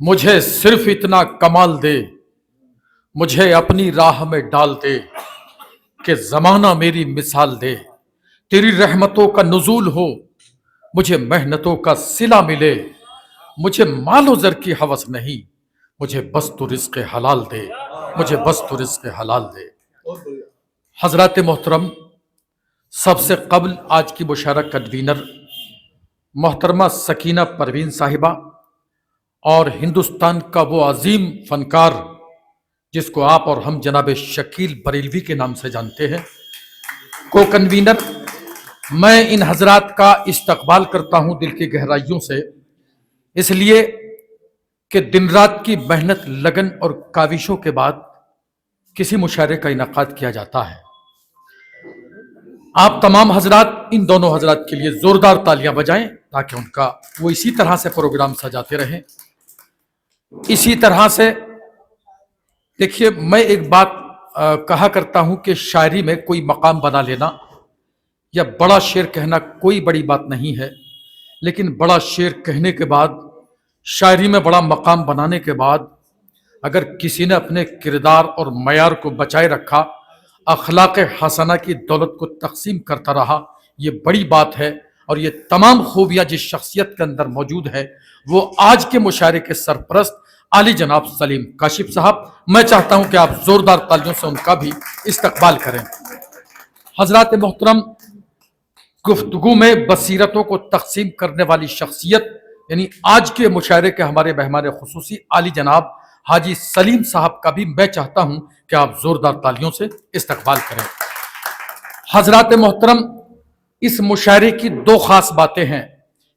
मुझे सिर्फ इतना कमाल दे, मुझे अपनी राह में डाल दे कि जमाना मेरी मिसाल दे। तेरी रहमतों का नुजूल हो, मुझे मेहनतों का सिला मिले। मुझे मालो जर की हवस नहीं, मुझे बस तू रिज़्क़ हलाल दे, मुझे बस तू रिज़्क़ हलाल दे। हजरत मोहतरम, सबसे कबल आज की मुशारक कन्वीनर मोहतरमा सकीना परवीन साहिबा और हिंदुस्तान का वो अजीम फनकार जिसको आप और हम जनाब शकील बरेलवी के नाम से जानते हैं, को कन्वीनर, मैं इन हजरात का इस्तकबाल करता हूं दिल की गहराइयों से, इसलिए कि दिन रात की मेहनत, लगन और काविशों के बाद किसी मुशायरे का इनकाद किया जाता है। आप तमाम हजरात इन दोनों हजरात के लिए जोरदार तालियां बजाएं ताकि उनका वो इसी तरह से प्रोग्राम सजाते रहें। इसी तरह से देखिए, मैं एक बात कहा करता हूं कि शायरी में कोई मकाम बना लेना या बड़ा शेर कहना कोई बड़ी बात नहीं है, लेकिन बड़ा शेर कहने के बाद, शायरी में बड़ा मकाम बनाने के बाद अगर किसी ने अपने किरदार और मयार को बचाए रखा, अखलाक हसना की दौलत को तकसीम करता रहा, ये बड़ी बात है। और ये तमाम खूबियाँ जिस शख्सियत के अंदर मौजूद है वो आज के मुशायरे के सरपरस्त आली जनाब सलीम काशिफ साहब, मैं चाहता हूं कि आप जोरदार तालियों से उनका भी इस्तकबाल करें। हजरात मोहतरम, गुफ्तगू में बसीरतों को तकसीम करने वाली शख्सियत यानी आज के मुशायरे के हमारे मेहमान खुसूसी आली जनाब हाजी सलीम साहब का भी मैं चाहता हूं कि आप जोरदार तालियों से इस्तकबाल करें। हजरात मोहतरम, इस मुशायरे की दो खास बातें हैं।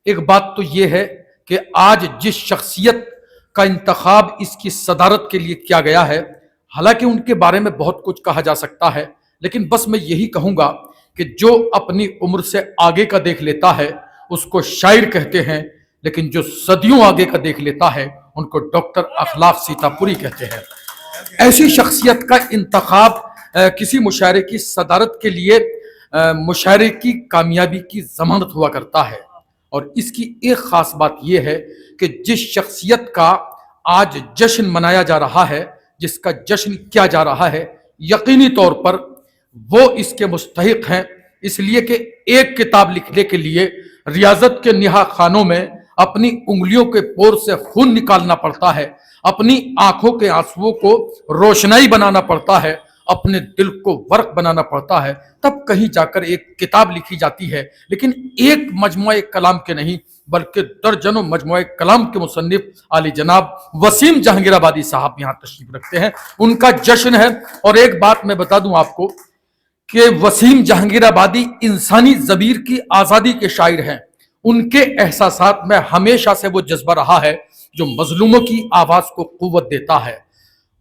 एक बात तो यह है कि आज जिस शख्सियत का इंतखाब इसकी सदारत के लिए किया गया है, हालांकि उनके बारे में बहुत कुछ कहा जा सकता है, लेकिन बस मैं यही कहूंगा कि जो अपनी उम्र से आगे का देख लेता है उसको शायर कहते हैं, लेकिन जो सदियों आगे का देख लेता है उनको डॉक्टर अखलाक सीतापुरी कहते हैं। ऐसी शख्सियत का इंतखाब किसी मुशायरे की सदारत के लिए मुशायरे की कामयाबी की जमानत हुआ करता है। और इसकी एक खास बात यह है कि जिस शख्सियत का आज जश्न मनाया जा रहा है, जिसका जश्न किया जा रहा है, यकीनी तौर पर वो इसके मुस्तहिक हैं, इसलिए कि एक किताब लिखने के लिए रियाजत के निहा खानों में अपनी उंगलियों के पोर से खून निकालना पड़ता है, अपनी आंखों के आंसुओं को रोशनाई बनाना पड़ता है, अपने दिल को वर्क बनाना पड़ता है, तब कहीं जाकर एक किताब लिखी जाती है। लेकिन एक मजमुआ कलाम के नहीं बल्कि दर्जनों मजमुआ कलाम के मुसन्निफ आली जनाब वसीम जहांगीराबादी साहब यहाँ तशरीफ रखते हैं, उनका जश्न है। और एक बात मैं बता दूं आपको कि वसीम जहांगीराबादी इंसानी ज़मीर की आज़ादी के शायर हैं। उनके एहसासात में हमेशा से वो जज्बा रहा है जो मजलूमों की आवाज़ को कुव्वत देता है।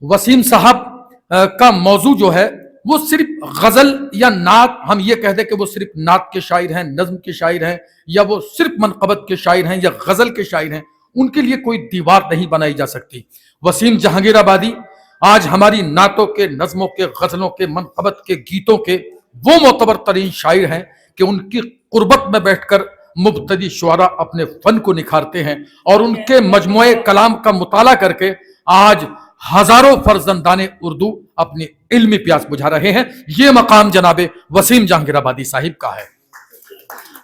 वसीम साहब का मौजू जो है वो सिर्फ गजल या नात, हम ये कह दें कि वो सिर्फ नात के शायर हैं, नज्म के शायर हैं, या वो सिर्फ मनकबत के शायर हैं या गजल के शायर हैं, उनके लिए कोई दीवार नहीं बनाई जा सकती। वसीम जहांगीराबादी आज हमारी नातों के, नज्मों के, गजलों के, मनकबत के, गीतों के वो मोतबर तरीन शायर हैं कि उनकी कुर्बत में बैठकर मुब्तदी शुआरा अपने फन को निखारते हैं और उनके मजमुए कलाम का मुताला करके आज हजारों फर्जंदाने उर्दू अपनी इल्मी प्यास बुझा रहे हैं। ये मकाम जनाबे वसीम जहांगीराबादी साहिब का है।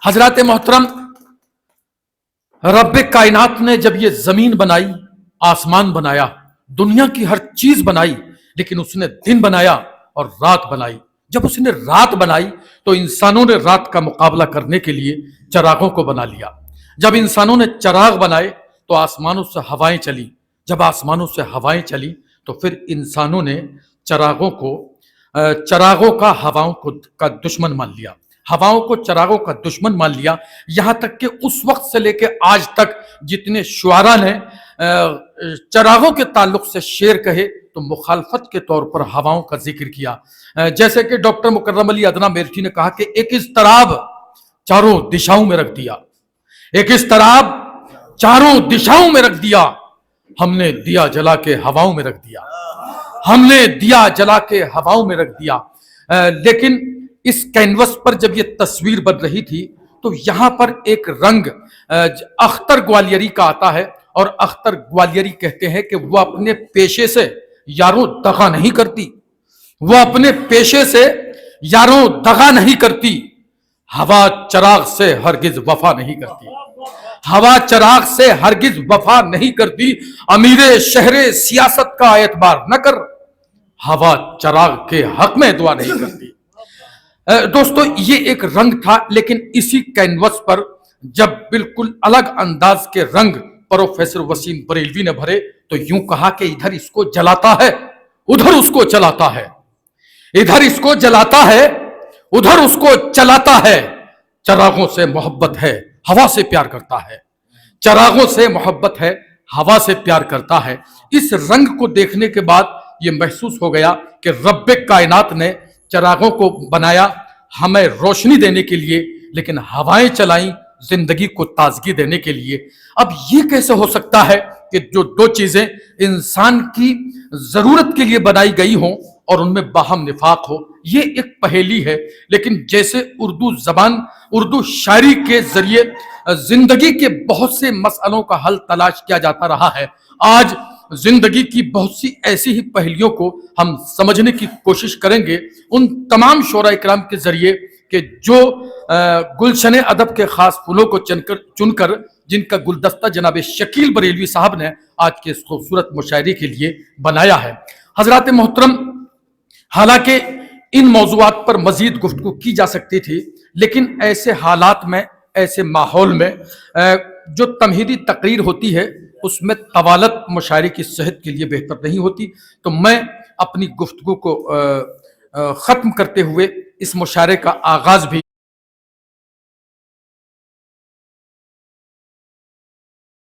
हजरात मोहतरम, रब्बे कायनात ने जब ये जमीन बनाई, आसमान बनाया, दुनिया की हर चीज बनाई, लेकिन उसने दिन बनाया और रात बनाई। जब उसने रात बनाई तो इंसानों ने रात का मुकाबला करने के लिए चरागों को बना लिया। जब इंसानों ने चराग बनाए तो आसमानों से हवाएं चली। जब आसमानों से हवाएं चली तो फिर इंसानों ने चरागों का हवाओं का दुश्मन मान लिया, हवाओं को चरागों का दुश्मन मान लिया। यहां तक कि उस वक्त से लेके आज तक जितने शुआरा ने चरागों के ताल्लुक से शेर कहे तो मुखालफत के तौर पर हवाओं का जिक्र किया। जैसे कि डॉक्टर मुकर्रम अली अदना मेरठी ने कहा कि एक इज़्तिराब चारों दिशाओं में रख दिया, एक इज़्तिराब चारों दिशाओं में रख दिया, हमने दिया जला के हवाओं में रख दिया, हमने दिया जला के हवाओं में रख दिया। लेकिन इस कैनवस पर जब ये तस्वीर बन रही थी तो यहां पर एक रंग अख्तर ग्वालियरी का आता है اور اختر گوالیری کہتے ہیں کہ وہ اپنے پیشے سے یاروں دغا نہیں کرتی، وہ اپنے پیشے سے یاروں دغا نہیں کرتی، ہوا چراغ سے ہرگز وفا نہیں کرتی، ہوا چراغ سے ہرگز وفا نہیں کرتی، امیر شہر سیاست کا اعتبار نہ کر، ہوا چراغ کے حق میں دعا نہیں کرتی۔ دوستو یہ ایک رنگ تھا، لیکن اسی کینوس پر جب بالکل الگ انداز کے رنگ پروفیسر وسیم بریلوی نے بھرے تو یوں کہا کہ ادھر اس کو جلاتا ہے ادھر اس کو چلاتا ہے، ادھر اس کو جلاتا ہے ادھر اس کو چلاتا ہے، چراغوں سے محبت ہے ہوا سے پیار کرتا ہے، چراغوں سے محبت ہے ہوا سے پیار کرتا ہے۔ اس رنگ کو دیکھنے کے بعد یہ محسوس ہو گیا کہ رب کائنات نے چراغوں کو بنایا ہمیں روشنی دینے کے لیے، لیکن ہوائیں چلائیں زندگی کو تازگی دینے کے لیے۔ اب یہ کیسے ہو سکتا ہے کہ جو دو چیزیں انسان کی ضرورت کے لیے بنائی گئی ہوں اور ان میں باہم نفاق ہو؟ یہ ایک پہیلی ہے، لیکن جیسے اردو زبان، اردو شاعری کے ذریعے زندگی کے بہت سے مسئلوں کا حل تلاش کیا جاتا رہا ہے، آج زندگی کی بہت سی ایسی ہی پہلیوں کو ہم سمجھنے کی کوشش کریں گے ان تمام شعراء اکرام کے ذریعے کہ جو گلشن ادب کے خاص پھولوں کو چن کر جن کا گلدستہ جناب شکیل بریلوی صاحب نے آج کے اس خوبصورت مشاعرے کے لیے بنایا ہے۔ حضرات محترم، حالانکہ ان موضوعات پر مزید گفتگو کی جا سکتی تھی، لیکن ایسے حالات میں، ایسے ماحول میں جو تمہیدی تقریر ہوتی ہے اس میں طوالت مشاعرے کی صحت کے لیے بہتر نہیں ہوتی، تو میں اپنی گفتگو کو ختم کرتے ہوئے اس مشاعرے کا آغاز بھی